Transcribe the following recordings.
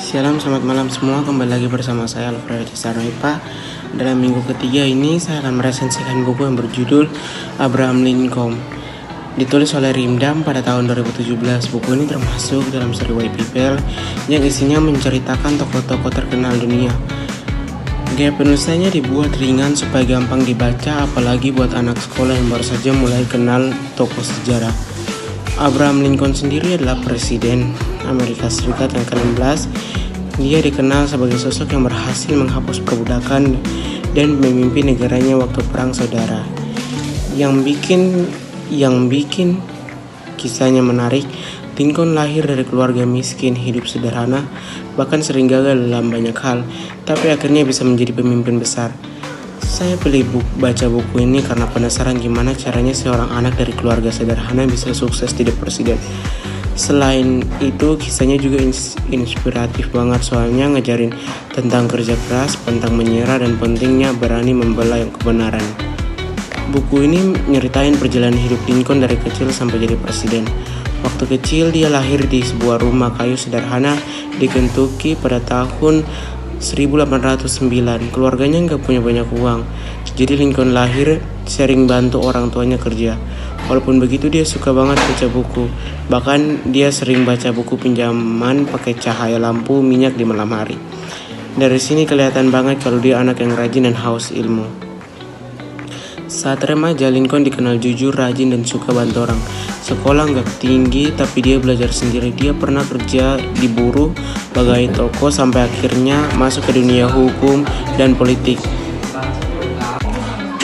Shalom, selamat malam semua. Kembali lagi bersama saya Alfredo Cisaraipa. Dalam minggu ketiga ini saya akan meresensikan buku yang berjudul Abraham Lincoln, ditulis oleh Rimdam pada tahun 2017. Buku ini termasuk dalam seri White People yang isinya menceritakan tokoh-tokoh terkenal dunia. Gaya penulisannya dibuat ringan supaya gampang dibaca, apalagi buat anak sekolah yang baru saja mulai kenal tokoh sejarah. Abraham Lincoln sendiri adalah Presiden Amerika Serikat yang ke-16. Dia dikenal sebagai sosok yang berhasil menghapus perbudakan dan memimpin negaranya waktu Perang Saudara. Yang bikin kisahnya menarik, Lincoln lahir dari keluarga miskin, hidup sederhana, bahkan sering gagal dalam banyak hal, tapi akhirnya bisa menjadi pemimpin besar. Saya pilih baca buku ini karena penasaran gimana caranya seorang anak dari keluarga sederhana bisa sukses jadi presiden. Selain itu, kisahnya juga inspiratif banget, soalnya ngajarin tentang kerja keras, pantang menyerah, dan pentingnya berani membela yang kebenaran. Buku ini nyeritain perjalanan hidup Lincoln dari kecil sampai jadi presiden. Waktu kecil dia lahir di sebuah rumah kayu sederhana di Kentucky pada tahun 1809. Keluarganya nggak punya banyak uang, jadi Lincoln lahir sering bantu orang tuanya kerja. Walaupun begitu, dia suka banget baca buku. Bahkan dia sering baca buku pinjaman pakai cahaya lampu minyak di malam hari. Dari sini kelihatan banget kalau dia anak yang rajin dan haus ilmu. Saat remaja, Lincoln dikenal jujur, rajin, dan suka bantu orang. Sekolah nggak tinggi, tapi dia belajar sendiri. Dia pernah kerja di buruh, sebagai toko, sampai akhirnya masuk ke dunia hukum dan politik.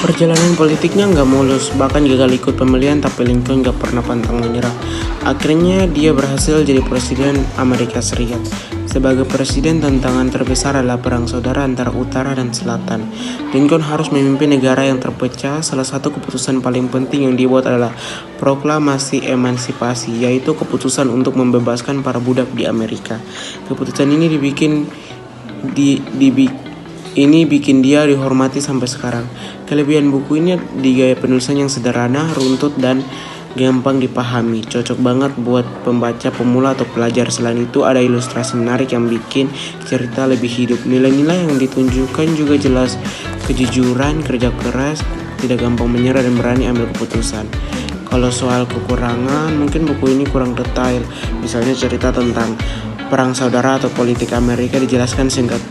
Perjalanan politiknya nggak mulus, bahkan gagal ikut pemilihan, tapi Lincoln nggak pernah pantang menyerah. Akhirnya dia berhasil jadi presiden Amerika Serikat. Sebagai presiden, tantangan terbesar adalah perang saudara antara utara dan selatan. Lincoln harus memimpin negara yang terpecah. Salah satu keputusan paling penting yang dibuat adalah proklamasi emansipasi, yaitu keputusan untuk membebaskan para budak di Amerika. Keputusan ini bikin dia dihormati sampai sekarang. Kelebihan buku ini di gaya penulisan yang sederhana, runtut, dan gampang dipahami. Cocok banget buat pembaca pemula atau pelajar. Selain itu, ada ilustrasi menarik yang bikin cerita lebih hidup. Nilai-nilai yang ditunjukkan juga jelas: kejujuran, kerja keras, tidak gampang menyerah, dan berani ambil keputusan. Kalau soal kekurangan, mungkin buku ini kurang detail. Misalnya cerita tentang perang saudara atau politik Amerika dijelaskan singkat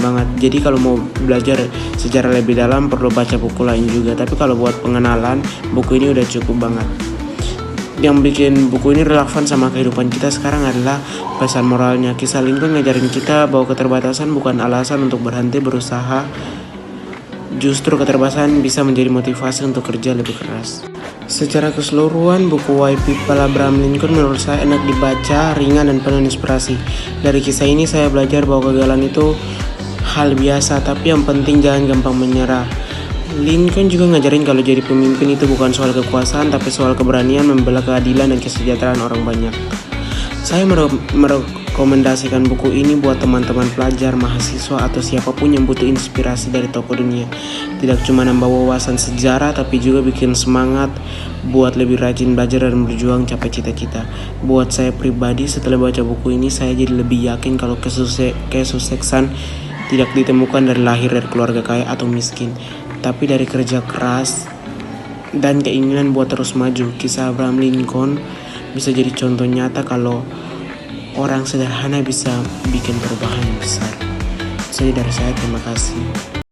banget. Jadi kalau mau belajar sejarah lebih dalam perlu baca buku lain juga. Tapi kalau buat pengenalan, buku ini udah cukup banget. Yang bikin buku ini relevan sama kehidupan kita sekarang adalah pesan moralnya. Kisah Lincoln ngajarin kita bahwa keterbatasan bukan alasan untuk berhenti berusaha. Justru keterbatasan bisa menjadi motivasi untuk kerja lebih keras. Secara keseluruhan, buku White People Abraham Lincoln menurut saya enak dibaca, ringan, dan penuh inspirasi. Dari kisah ini saya belajar bahwa kegagalan itu hal biasa, tapi yang penting jangan gampang menyerah. Lincoln juga ngajarin kalau jadi pemimpin itu bukan soal kekuasaan, tapi soal keberanian membela keadilan dan kesejahteraan orang banyak. Saya merekomendasikan buku ini buat teman-teman pelajar, mahasiswa, atau siapapun yang butuh inspirasi dari tokoh dunia. Tidak cuma nambah wawasan sejarah, tapi juga bikin semangat buat lebih rajin belajar dan berjuang capai cita-cita. Buat saya pribadi, setelah baca buku ini, saya jadi lebih yakin kalau kesuksesan tidak ditemukan dari lahir dari keluarga kaya atau miskin, tapi dari kerja keras dan keinginan buat terus maju. Kisah Abraham Lincoln bisa jadi contoh nyata kalau orang sederhana bisa bikin perubahan yang besar. Jadi dari saya, terima kasih.